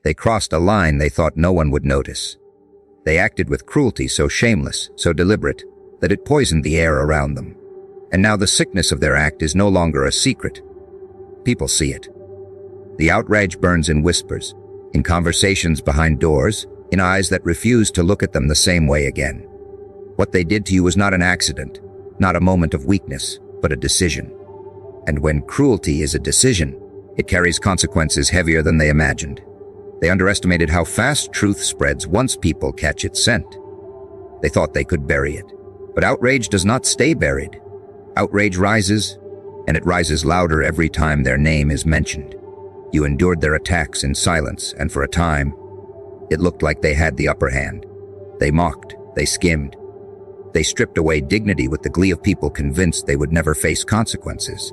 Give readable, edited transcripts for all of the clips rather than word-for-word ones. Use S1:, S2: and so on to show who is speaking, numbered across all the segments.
S1: They crossed a line they thought no one would notice. They acted with cruelty so shameless, so deliberate, that it poisoned the air around them. And now the sickness of their act is no longer a secret. People see it. The outrage burns in whispers, in conversations behind doors, in eyes that refuse to look at them the same way again. What they did to you was not an accident, not a moment of weakness, but a decision. And when cruelty is a decision, it carries consequences heavier than they imagined. They underestimated how fast truth spreads once people catch its scent. They thought they could bury it. But outrage does not stay buried. Outrage rises, and it rises louder every time their name is mentioned. You endured their attacks in silence, and for a time, it looked like they had the upper hand. They mocked, they skimmed. They stripped away dignity with the glee of people convinced they would never face consequences.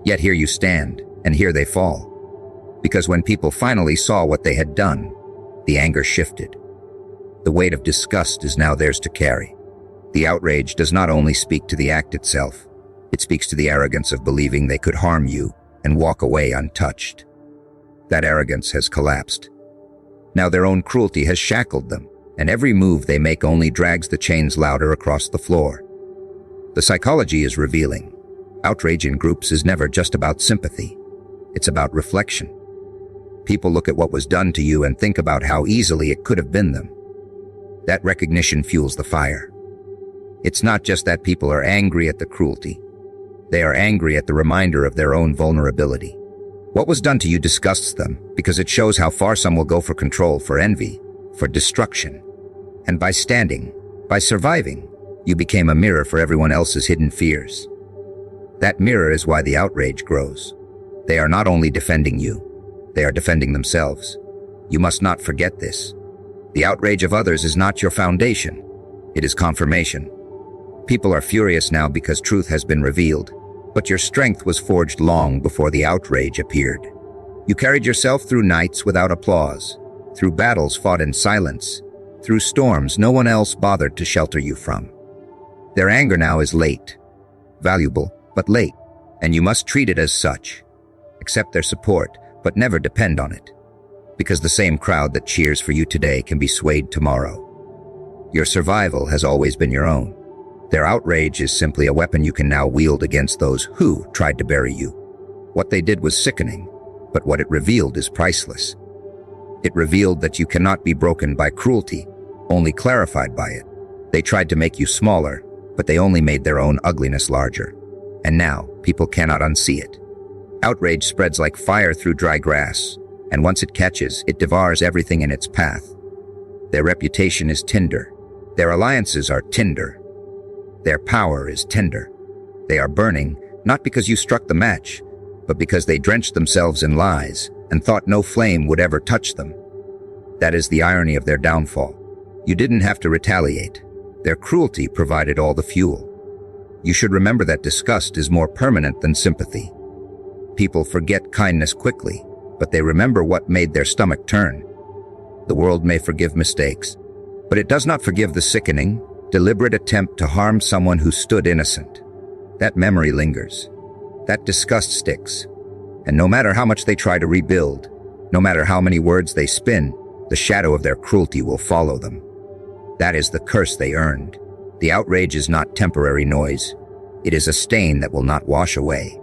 S1: Yet here you stand, and here they fall. Because when people finally saw what they had done, the anger shifted. The weight of disgust is now theirs to carry. The outrage does not only speak to the act itself, it speaks to the arrogance of believing they could harm you and walk away untouched. That arrogance has collapsed. Now their own cruelty has shackled them, and every move they make only drags the chains louder across the floor. The psychology is revealing. Outrage in groups is never just about sympathy. It's about reflection. People look at what was done to you and think about how easily it could have been them. That recognition fuels the fire. It's not just that people are angry at the cruelty. They are angry at the reminder of their own vulnerability. What was done to you disgusts them because it shows how far some will go for control, for envy, for destruction. And by standing, by surviving, you became a mirror for everyone else's hidden fears. That mirror is why the outrage grows. They are not only defending you, they are defending themselves. You must not forget this. The outrage of others is not your foundation. It is confirmation. People are furious now because truth has been revealed, but your strength was forged long before the outrage appeared. You carried yourself through nights without applause, through battles fought in silence, through storms no one else bothered to shelter you from. Their anger now is late, valuable, but late, and you must treat it as such. Accept their support, but never depend on it, because the same crowd that cheers for you today can be swayed tomorrow. Your survival has always been your own. Their outrage is simply a weapon you can now wield against those who tried to bury you. What they did was sickening, but what it revealed is priceless. It revealed that you cannot be broken by cruelty, only clarified by it. They tried to make you smaller, but they only made their own ugliness larger. And now, people cannot unsee it. Outrage spreads like fire through dry grass, and once it catches, it devours everything in its path. Their reputation is tinder. Their alliances are tinder. Their power is tender. They are burning, not because you struck the match, but because they drenched themselves in lies and thought no flame would ever touch them. That is the irony of their downfall. You didn't have to retaliate. Their cruelty provided all the fuel. You should remember that disgust is more permanent than sympathy. People forget kindness quickly, but they remember what made their stomach turn. The world may forgive mistakes, but it does not forgive the sickening, deliberate attempt to harm someone who stood innocent. That memory lingers. That disgust sticks. And no matter how much they try to rebuild, no matter how many words they spin, the shadow of their cruelty will follow them. That is the curse they earned. The outrage is not temporary noise. It is a stain that will not wash away.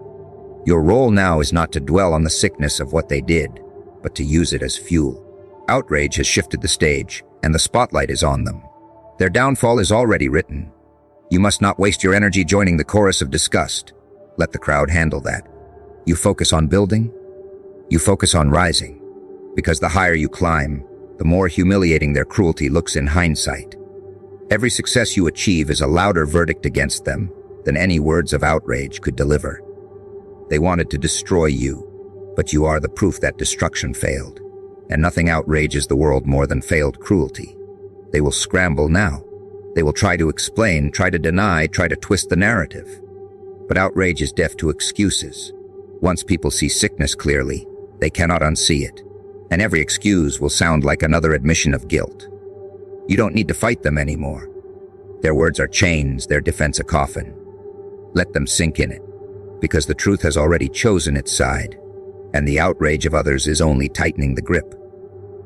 S1: Your role now is not to dwell on the sickness of what they did, but to use it as fuel. Outrage has shifted the stage, and the spotlight is on them. Their downfall is already written. You must not waste your energy joining the chorus of disgust. Let the crowd handle that. You focus on building. You focus on rising. Because the higher you climb, the more humiliating their cruelty looks in hindsight. Every success you achieve is a louder verdict against them than any words of outrage could deliver. They wanted to destroy you, but you are the proof that destruction failed. And nothing outrages the world more than failed cruelty. They will scramble now. They will try to explain, try to deny, try to twist the narrative. But outrage is deaf to excuses. Once people see sickness clearly, they cannot unsee it. And every excuse will sound like another admission of guilt. You don't need to fight them anymore. Their words are chains, their defense a coffin. Let them sink in it, because the truth has already chosen its side, and the outrage of others is only tightening the grip.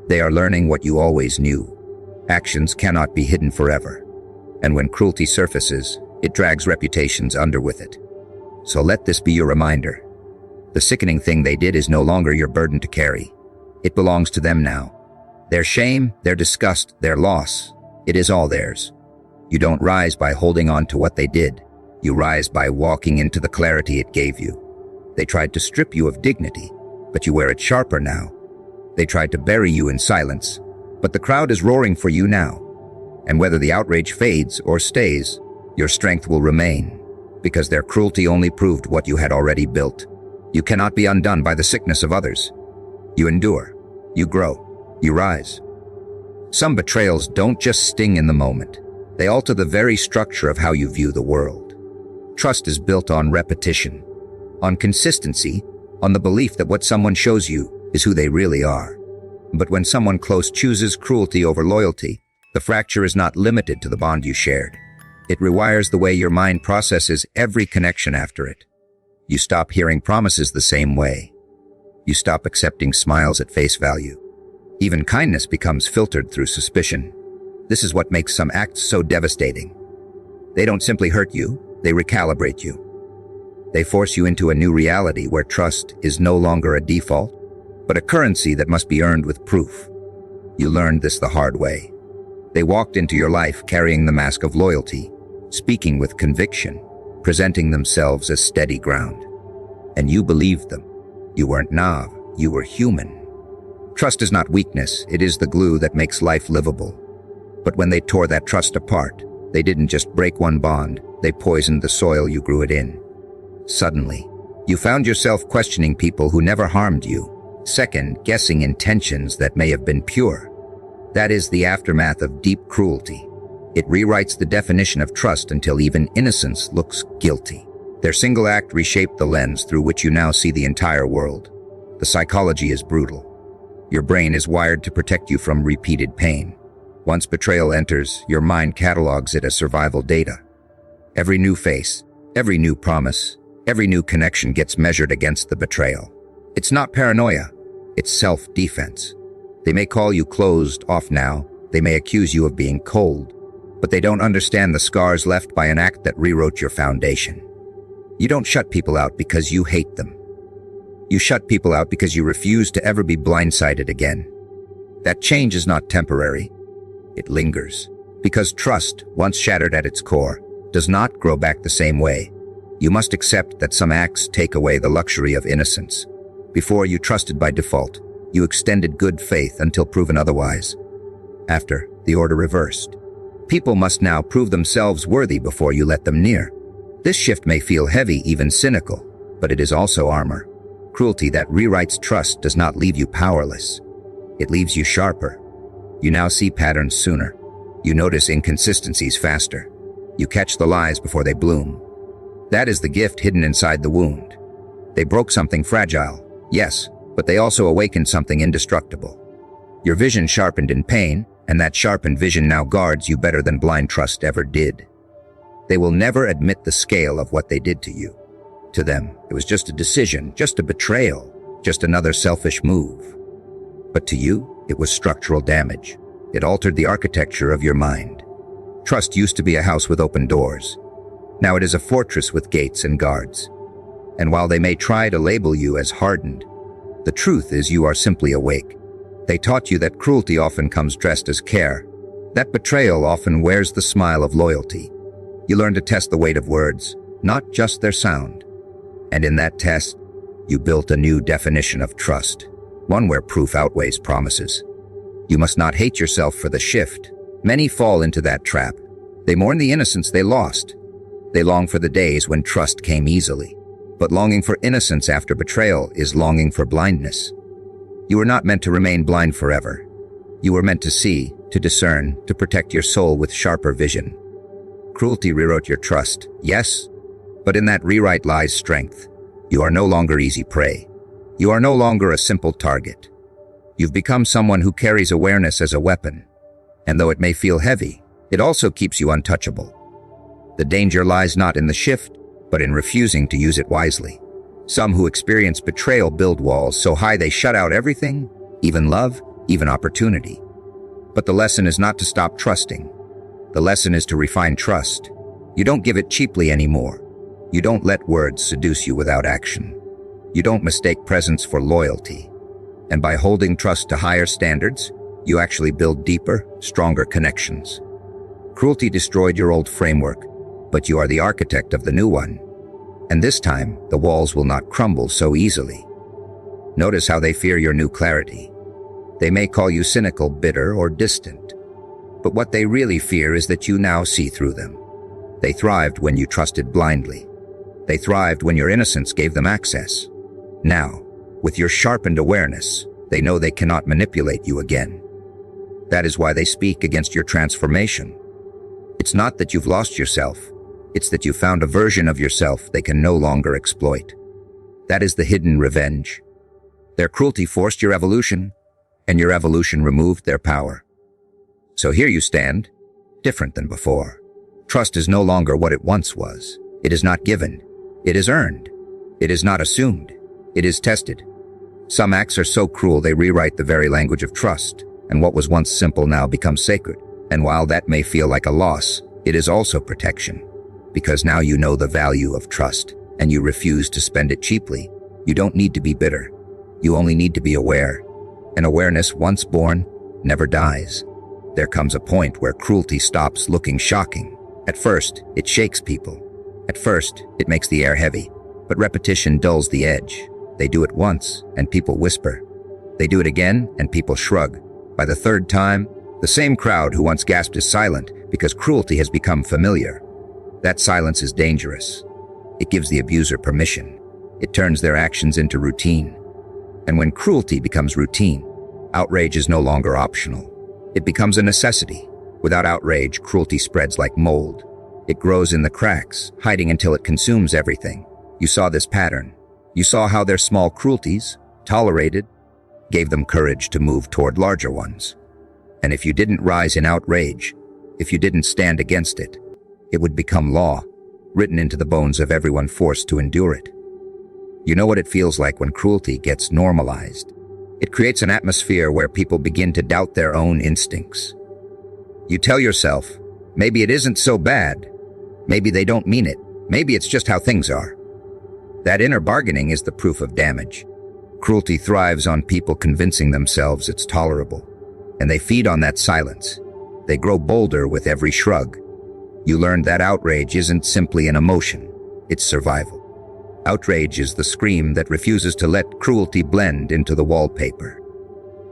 S1: They are learning what you always knew. Actions cannot be hidden forever. And when cruelty surfaces, it drags reputations under with it. So let this be your reminder. The sickening thing they did is no longer your burden to carry. It belongs to them now. Their shame, their disgust, their loss, it is all theirs. You don't rise by holding on to what they did. You rise by walking into the clarity it gave you. They tried to strip you of dignity, but you wear it sharper now. They tried to bury you in silence, but the crowd is roaring for you now. And whether the outrage fades or stays, your strength will remain, because their cruelty only proved what you had already built. You cannot be undone by the sickness of others. You endure, you grow, you rise. Some betrayals don't just sting in the moment. They alter the very structure of how you view the world. Trust is built on repetition, on consistency, on the belief that what someone shows you is who they really are. But when someone close chooses cruelty over loyalty, the fracture is not limited to the bond you shared. It rewires the way your mind processes every connection after it. You stop hearing promises the same way. You stop accepting smiles at face value. Even kindness becomes filtered through suspicion. This is what makes some acts so devastating. They don't simply hurt you, they recalibrate you. They force you into a new reality where trust is no longer a default, but a currency that must be earned with proof. You learned this the hard way. They walked into your life carrying the mask of loyalty, speaking with conviction, presenting themselves as steady ground. And you believed them. You weren't naive, you were human. Trust is not weakness, it is the glue that makes life livable. But when they tore that trust apart, they didn't just break one bond, they poisoned the soil you grew it in. Suddenly, you found yourself questioning people who never harmed you, second-guessing intentions that may have been pure. That is the aftermath of deep cruelty. It rewrites the definition of trust until even innocence looks guilty. Their single act reshaped the lens through which you now see the entire world. The psychology is brutal. Your brain is wired to protect you from repeated pain. Once betrayal enters, your mind catalogs it as survival data. Every new face, every new promise, every new connection gets measured against the betrayal. It's not paranoia, it's self-defense. They may call you closed off now, they may accuse you of being cold, but they don't understand the scars left by an act that rewrote your foundation. You don't shut people out because you hate them. You shut people out because you refuse to ever be blindsided again. That change is not temporary. It lingers. Because trust, once shattered at its core, does not grow back the same way. You must accept that some acts take away the luxury of innocence. Before you trusted by default, you extended good faith until proven otherwise. After, the order reversed. People must now prove themselves worthy before you let them near. This shift may feel heavy, even cynical, but it is also armor. Cruelty that rewrites trust does not leave you powerless. It leaves you sharper. You now see patterns sooner. You notice inconsistencies faster. You catch the lies before they bloom. That is the gift hidden inside the wound. They broke something fragile, yes, but they also awakened something indestructible. Your vision sharpened in pain, and that sharpened vision now guards you better than blind trust ever did. They will never admit the scale of what they did to you. To them, it was just a decision, just a betrayal, just another selfish move. But to you, it was structural damage. It altered the architecture of your mind. Trust used to be a house with open doors. Now it is a fortress with gates and guards. And while they may try to label you as hardened, the truth is you are simply awake. They taught you that cruelty often comes dressed as care, that betrayal often wears the smile of loyalty. You learn to test the weight of words, not just their sound. And in that test, you built a new definition of trust, one where proof outweighs promises. You must not hate yourself for the shift. Many fall into that trap. They mourn the innocence they lost. They long for the days when trust came easily. But longing for innocence after betrayal is longing for blindness. You were not meant to remain blind forever. You were meant to see, to discern, to protect your soul with sharper vision. Cruelty rewrote your trust, yes, but in that rewrite lies strength. You are no longer easy prey. You are no longer a simple target. You've become someone who carries awareness as a weapon. And though it may feel heavy, it also keeps you untouchable. The danger lies not in the shift, but in refusing to use it wisely. Some who experience betrayal build walls so high they shut out everything, even love, even opportunity. But the lesson is not to stop trusting. The lesson is to refine trust. You don't give it cheaply anymore. You don't let words seduce you without action. You don't mistake presence for loyalty. And by holding trust to higher standards, you actually build deeper, stronger connections. Cruelty destroyed your old framework, but you are the architect of the new one. And this time, the walls will not crumble so easily. Notice how they fear your new clarity. They may call you cynical, bitter, or distant. But what they really fear is that you now see through them. They thrived when you trusted blindly. They thrived when your innocence gave them access. Now, with your sharpened awareness, they know they cannot manipulate you again. That is why they speak against your transformation. It's not that you've lost yourself. It's that you found a version of yourself they can no longer exploit. That is the hidden revenge. Their cruelty forced your evolution, and your evolution removed their power. So here you stand, different than before. Trust is no longer what it once was. It is not given. It is earned. It is not assumed. It is tested. Some acts are so cruel they rewrite the very language of trust, and what was once simple now becomes sacred. And while that may feel like a loss, it is also protection. Because now you know the value of trust, and you refuse to spend it cheaply. You don't need to be bitter. You only need to be aware. And awareness, once born, never dies. There comes a point where cruelty stops looking shocking. At first, it shakes people. At first, it makes the air heavy. But repetition dulls the edge. They do it once, and people whisper. They do it again, and people shrug. By the third time, the same crowd who once gasped is silent because cruelty has become familiar. That silence is dangerous. It gives the abuser permission. It turns their actions into routine. And when cruelty becomes routine, outrage is no longer optional. It becomes a necessity. Without outrage, cruelty spreads like mold. It grows in the cracks, hiding until it consumes everything. You saw this pattern. You saw how their small cruelties, tolerated, gave them courage to move toward larger ones. And if you didn't rise in outrage, if you didn't stand against it, it would become law, written into the bones of everyone forced to endure it. You know what it feels like when cruelty gets normalized. It creates an atmosphere where people begin to doubt their own instincts. You tell yourself, maybe it isn't so bad. Maybe they don't mean it. Maybe it's just how things are. That inner bargaining is the proof of damage. Cruelty thrives on people convincing themselves it's tolerable. And they feed on that silence. They grow bolder with every shrug. You learned that outrage isn't simply an emotion, it's survival. Outrage is the scream that refuses to let cruelty blend into the wallpaper.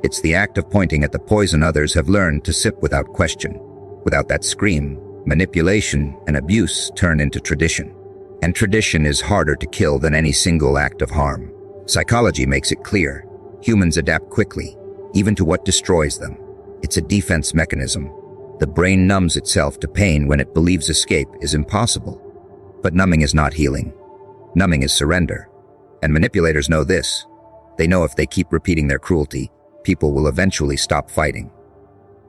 S1: It's the act of pointing at the poison others have learned to sip without question. Without that scream, manipulation and abuse turn into tradition. And tradition is harder to kill than any single act of harm. Psychology makes it clear. Humans adapt quickly, even to what destroys them. It's a defense mechanism. The brain numbs itself to pain when it believes escape is impossible. But numbing is not healing. Numbing is surrender. And manipulators know this. They know if they keep repeating their cruelty, people will eventually stop fighting.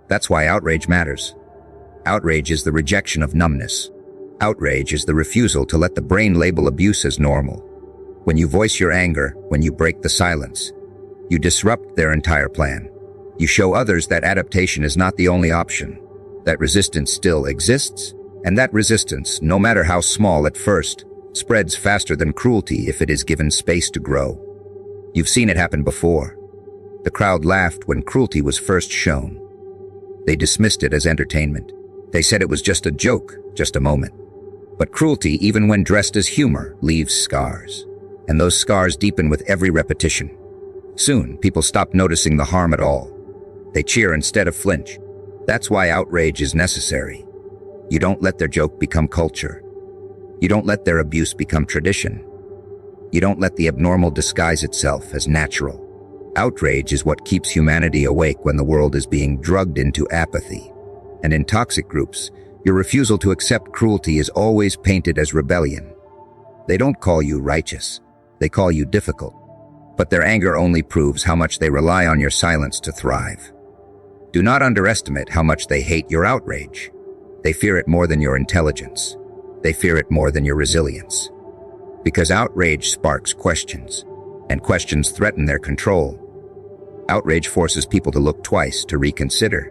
S1: That's why outrage matters. Outrage is the rejection of numbness. Outrage is the refusal to let the brain label abuse as normal. When you voice your anger, when you break the silence, you disrupt their entire plan. You show others that adaptation is not the only option, that resistance still exists, and that resistance, no matter how small at first, spreads faster than cruelty if it is given space to grow. You've seen it happen before. The crowd laughed when cruelty was first shown. They dismissed it as entertainment. They said it was just a joke, just a moment. But cruelty, even when dressed as humor, leaves scars. And those scars deepen with every repetition. Soon, people stop noticing the harm at all. They cheer instead of flinch. That's why outrage is necessary. You don't let their joke become culture. You don't let their abuse become tradition. You don't let the abnormal disguise itself as natural. Outrage is what keeps humanity awake when the world is being drugged into apathy. And in toxic groups, your refusal to accept cruelty is always painted as rebellion. They don't call you righteous. They call you difficult. But their anger only proves how much they rely on your silence to thrive. Do not underestimate how much they hate your outrage. They fear it more than your intelligence. They fear it more than your resilience. Because outrage sparks questions, and questions threaten their control. Outrage forces people to look twice, to reconsider,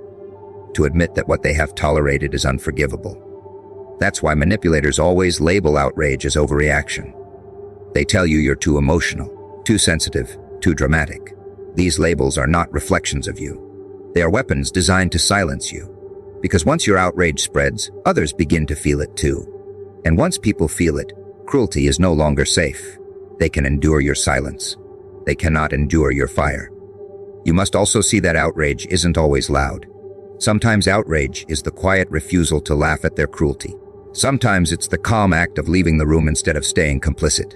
S1: to admit that what they have tolerated is unforgivable. That's why manipulators always label outrage as overreaction. They tell you you're too emotional, too sensitive, too dramatic. These labels are not reflections of you. They are weapons designed to silence you. Because once your outrage spreads, others begin to feel it too. And once people feel it, cruelty is no longer safe. They can endure your silence. They cannot endure your fire. You must also see that outrage isn't always loud. Sometimes outrage is the quiet refusal to laugh at their cruelty. Sometimes it's the calm act of leaving the room instead of staying complicit.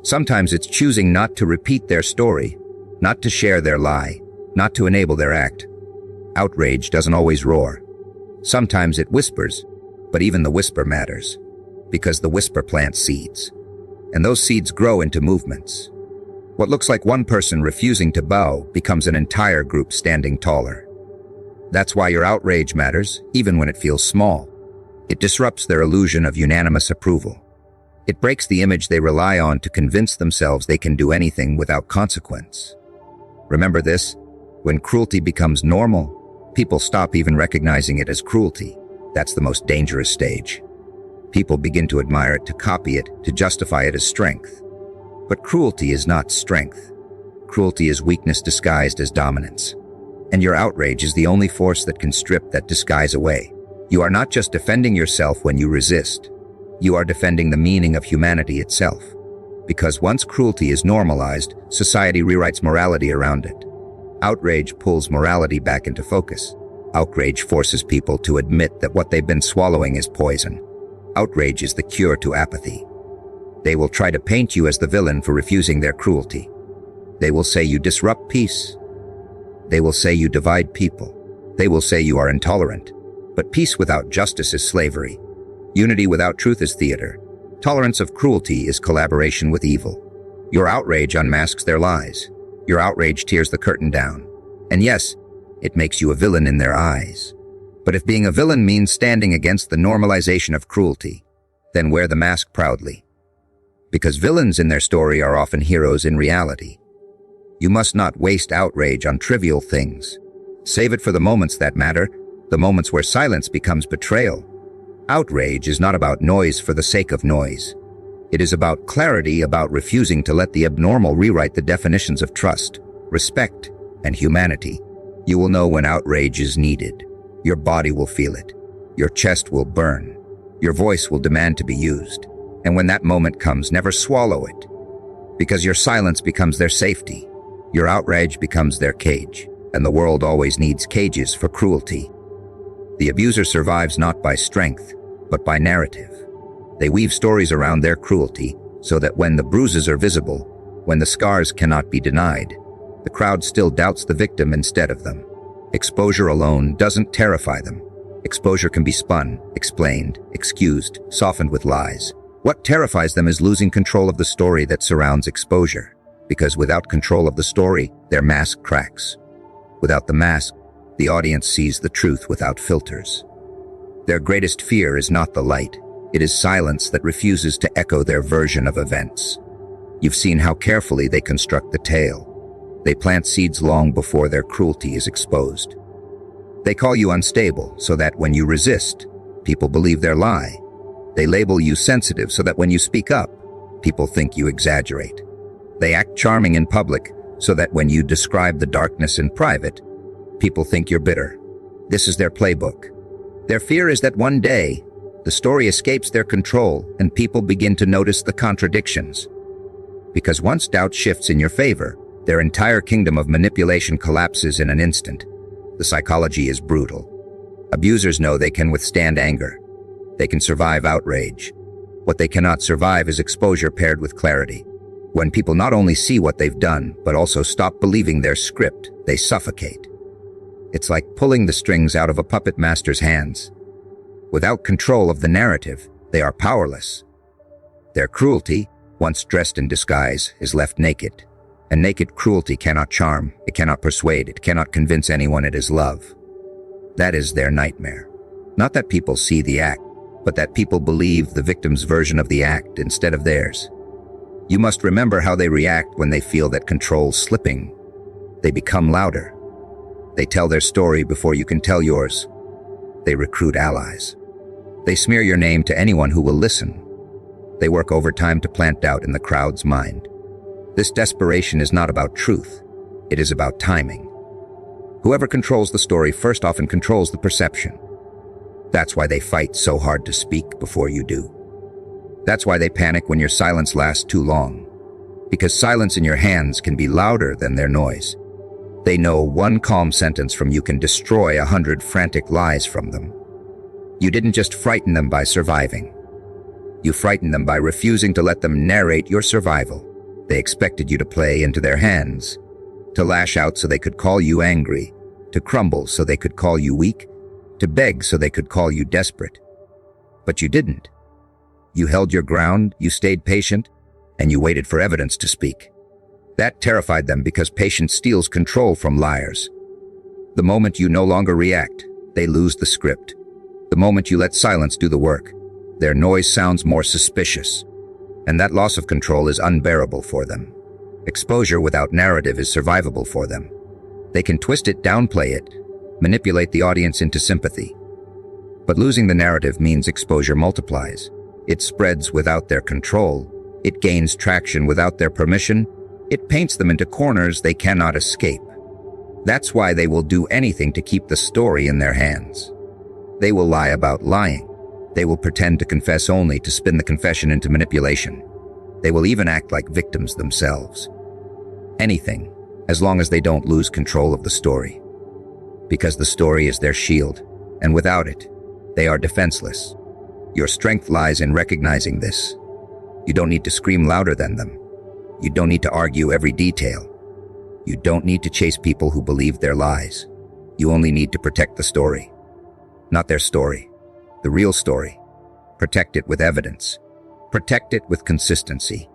S1: Sometimes it's choosing not to repeat their story, not to share their lie, not to enable their act. Outrage doesn't always roar. Sometimes it whispers, but even the whisper matters, because the whisper plants seeds. And those seeds grow into movements. What looks like one person refusing to bow becomes an entire group standing taller. That's why your outrage matters, even when it feels small. It disrupts their illusion of unanimous approval. It breaks the image they rely on to convince themselves they can do anything without consequence. Remember this: when cruelty becomes normal, people stop even recognizing it as cruelty. That's the most dangerous stage. People begin to admire it, to copy it, to justify it as strength. But cruelty is not strength. Cruelty is weakness disguised as dominance. And your outrage is the only force that can strip that disguise away. You are not just defending yourself when you resist. You are defending the meaning of humanity itself. Because once cruelty is normalized, society rewrites morality around it. Outrage pulls morality back into focus. Outrage forces people to admit that what they've been swallowing is poison. Outrage is the cure to apathy. They will try to paint you as the villain for refusing their cruelty. They will say you disrupt peace. They will say you divide people. They will say you are intolerant. But peace without justice is slavery. Unity without truth is theater. Tolerance of cruelty is collaboration with evil. Your outrage unmasks their lies. Your outrage tears the curtain down. And yes, it makes you a villain in their eyes. But if being a villain means standing against the normalization of cruelty, then wear the mask proudly. Because villains in their story are often heroes in reality. You must not waste outrage on trivial things. Save it for the moments that matter, the moments where silence becomes betrayal. Outrage is not about noise for the sake of noise. It is about clarity, about refusing to let the abnormal rewrite the definitions of trust, respect, and humanity. You will know when outrage is needed. Your body will feel it. Your chest will burn. Your voice will demand to be used. And when that moment comes, never swallow it. Because your silence becomes their safety. Your outrage becomes their cage. And the world always needs cages for cruelty. The abuser survives not by strength, but by narrative. They weave stories around their cruelty so that when the bruises are visible, when the scars cannot be denied, the crowd still doubts the victim instead of them. Exposure alone doesn't terrify them. Exposure can be spun, explained, excused, softened with lies. What terrifies them is losing control of the story that surrounds exposure. Because without control of the story, their mask cracks. Without the mask, the audience sees the truth without filters. Their greatest fear is not the light. It is silence that refuses to echo their version of events. You've seen how carefully they construct the tale. They plant seeds long before their cruelty is exposed. They call you unstable so that when you resist, people believe their lie. They label you sensitive so that when you speak up, people think you exaggerate. They act charming in public so that when you describe the darkness in private, people think you're bitter. This is their playbook. Their fear is that one day, the story escapes their control and people begin to notice the contradictions. Because once doubt shifts in your favor, their entire kingdom of manipulation collapses in an instant. The psychology is brutal. Abusers know they can withstand anger. They can survive outrage. What they cannot survive is exposure paired with clarity. When people not only see what they've done, but also stop believing their script, they suffocate. It's like pulling the strings out of a puppet master's hands. Without control of the narrative, they are powerless. Their cruelty, once dressed in disguise, is left naked. And naked cruelty cannot charm, it cannot persuade, it cannot convince anyone it is love. That is their nightmare. Not that people see the act, but that people believe the victim's version of the act instead of theirs. You must remember how they react when they feel that control's slipping. They become louder. They tell their story before you can tell yours. They recruit allies. They smear your name to anyone who will listen. They work overtime to plant doubt in the crowd's mind. This desperation is not about truth. It is about timing. Whoever controls the story first often controls the perception. That's why they fight so hard to speak before you do. That's why they panic when your silence lasts too long. Because silence in your hands can be louder than their noise. They know one calm sentence from you can destroy 100 frantic lies from them. You didn't just frighten them by surviving. You frightened them by refusing to let them narrate your survival. They expected you to play into their hands, to lash out so they could call you angry, to crumble so they could call you weak, to beg so they could call you desperate. But you didn't. You held your ground, you stayed patient, and you waited for evidence to speak. That terrified them because patience steals control from liars. The moment you no longer react, they lose the script. The moment you let silence do the work, their noise sounds more suspicious. And that loss of control is unbearable for them. Exposure without narrative is survivable for them. They can twist it, downplay it, manipulate the audience into sympathy. But losing the narrative means exposure multiplies. It spreads without their control. It gains traction without their permission. It paints them into corners they cannot escape. That's why they will do anything to keep the story in their hands. They will lie about lying. They will pretend to confess only to spin the confession into manipulation. They will even act like victims themselves. Anything, as long as they don't lose control of the story. Because the story is their shield, and without it, they are defenseless. Your strength lies in recognizing this. You don't need to scream louder than them. You don't need to argue every detail. You don't need to chase people who believe their lies. You only need to protect the story. Not their story. The real story. Protect it with evidence. Protect it with consistency.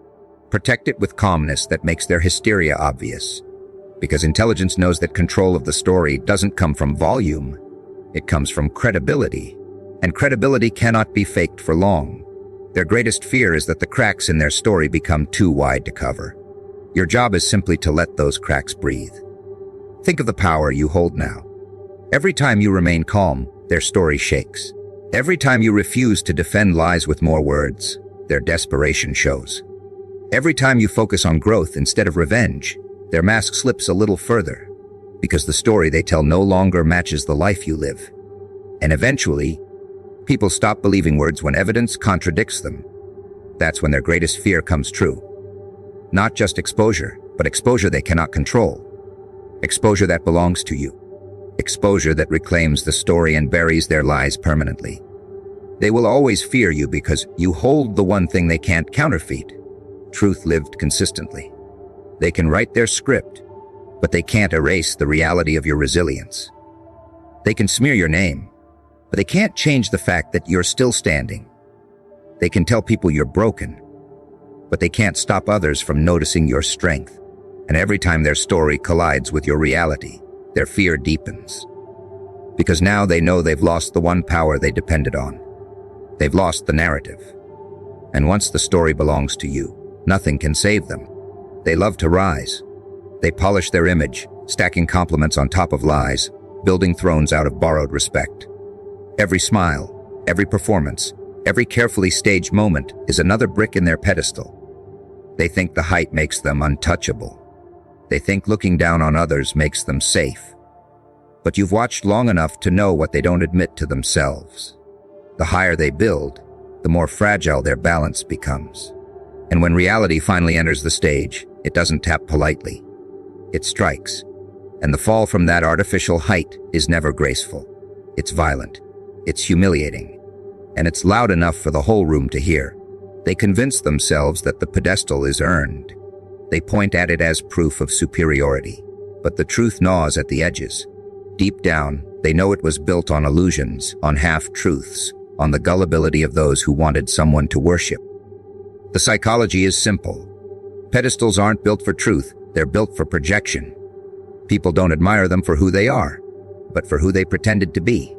S1: Protect it with calmness that makes their hysteria obvious. Because intelligence knows that control of the story doesn't come from volume. It comes from credibility. And credibility cannot be faked for long. Their greatest fear is that the cracks in their story become too wide to cover. Your job is simply to let those cracks breathe. Think of the power you hold now. Every time you remain calm, their story shakes. Every time you refuse to defend lies with more words, their desperation shows. Every time you focus on growth instead of revenge, their mask slips a little further, because the story they tell no longer matches the life you live. And eventually, people stop believing words when evidence contradicts them. That's when their greatest fear comes true. Not just exposure, but exposure they cannot control. Exposure that belongs to you. Exposure that reclaims the story and buries their lies permanently. They will always fear you because you hold the one thing they can't counterfeit: truth lived consistently. They can write their script, but they can't erase the reality of your resilience. They can smear your name, but they can't change the fact that you're still standing. They can tell people you're broken, but they can't stop others from noticing your strength. And every time their story collides with your reality, their fear deepens. Because now they know they've lost the one power they depended on. They've lost the narrative. And once the story belongs to you, nothing can save them. They love to rise. They polish their image, stacking compliments on top of lies, building thrones out of borrowed respect. Every smile, every performance, every carefully staged moment is another brick in their pedestal. They think the height makes them untouchable. They think looking down on others makes them safe. But you've watched long enough to know what they don't admit to themselves. The higher they build, the more fragile their balance becomes. And when reality finally enters the stage, it doesn't tap politely. It strikes. And the fall from that artificial height is never graceful. It's violent. It's humiliating. And it's loud enough for the whole room to hear. They convince themselves that the pedestal is earned. They point at it as proof of superiority. But the truth gnaws at the edges. Deep down, they know it was built on illusions, on half-truths, on the gullibility of those who wanted someone to worship. The psychology is simple. Pedestals aren't built for truth, they're built for projection. People don't admire them for who they are, but for who they pretended to be.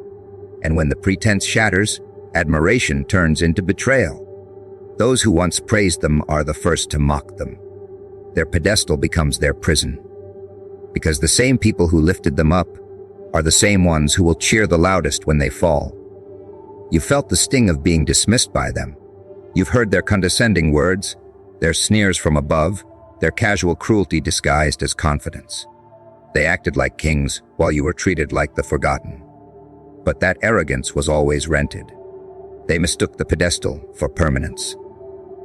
S1: And when the pretense shatters, admiration turns into betrayal. Those who once praised them are the first to mock them. Their pedestal becomes their prison. Because the same people who lifted them up are the same ones who will cheer the loudest when they fall. You felt the sting of being dismissed by them. You've heard their condescending words, their sneers from above, their casual cruelty disguised as confidence. They acted like kings while you were treated like the forgotten. But that arrogance was always rented. They mistook the pedestal for permanence.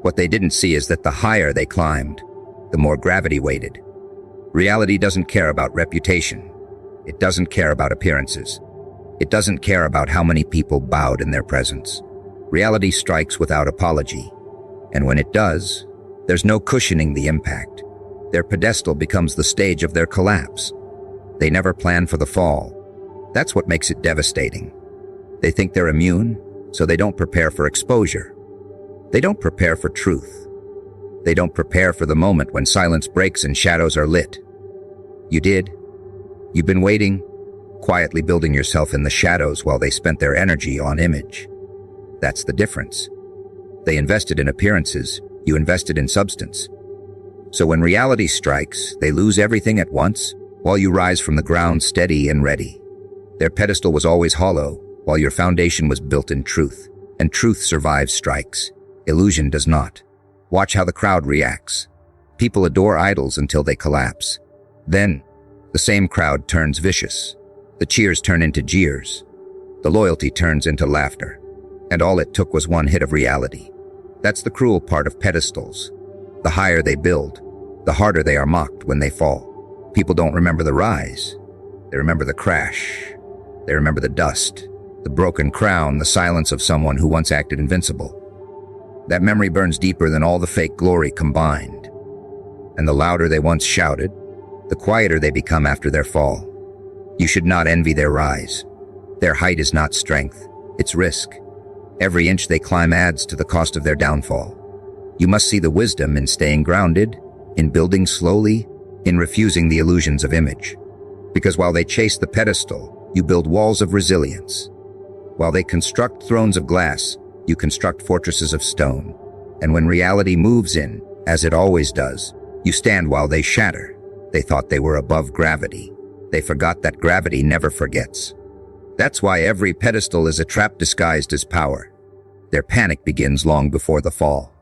S1: What they didn't see is that the higher they climbed, the more gravity weighted. Reality doesn't care about reputation. It doesn't care about appearances. It doesn't care about how many people bowed in their presence. Reality strikes without apology. And when it does, there's no cushioning the impact. Their pedestal becomes the stage of their collapse. They never plan for the fall. That's what makes it devastating. They think they're immune, so they don't prepare for exposure. They don't prepare for truth. They don't prepare for the moment when silence breaks and shadows are lit. You did. You've been waiting, quietly building yourself in the shadows while they spent their energy on image. That's the difference. They invested in appearances, you invested in substance. So when reality strikes, they lose everything at once, while you rise from the ground steady and ready. Their pedestal was always hollow, while your foundation was built in truth. And truth survives strikes. Illusion does not. Watch how the crowd reacts. People adore idols until they collapse. Then, the same crowd turns vicious. The cheers turn into jeers. The loyalty turns into laughter. And all it took was one hit of reality. That's the cruel part of pedestals. The higher they build, the harder they are mocked when they fall. People don't remember the rise. They remember the crash. They remember the dust, the broken crown, the silence of someone who once acted invincible. That memory burns deeper than all the fake glory combined. And the louder they once shouted, the quieter they become after their fall. You should not envy their rise. Their height is not strength, it's risk. Every inch they climb adds to the cost of their downfall. You must see the wisdom in staying grounded, in building slowly, in refusing the illusions of image. Because while they chase the pedestal, you build walls of resilience. While they construct thrones of glass, you construct fortresses of stone. And when reality moves in, as it always does, you stand while they shatter. They thought they were above gravity. They forgot that gravity never forgets. That's why every pedestal is a trap disguised as power. Their panic begins long before the fall.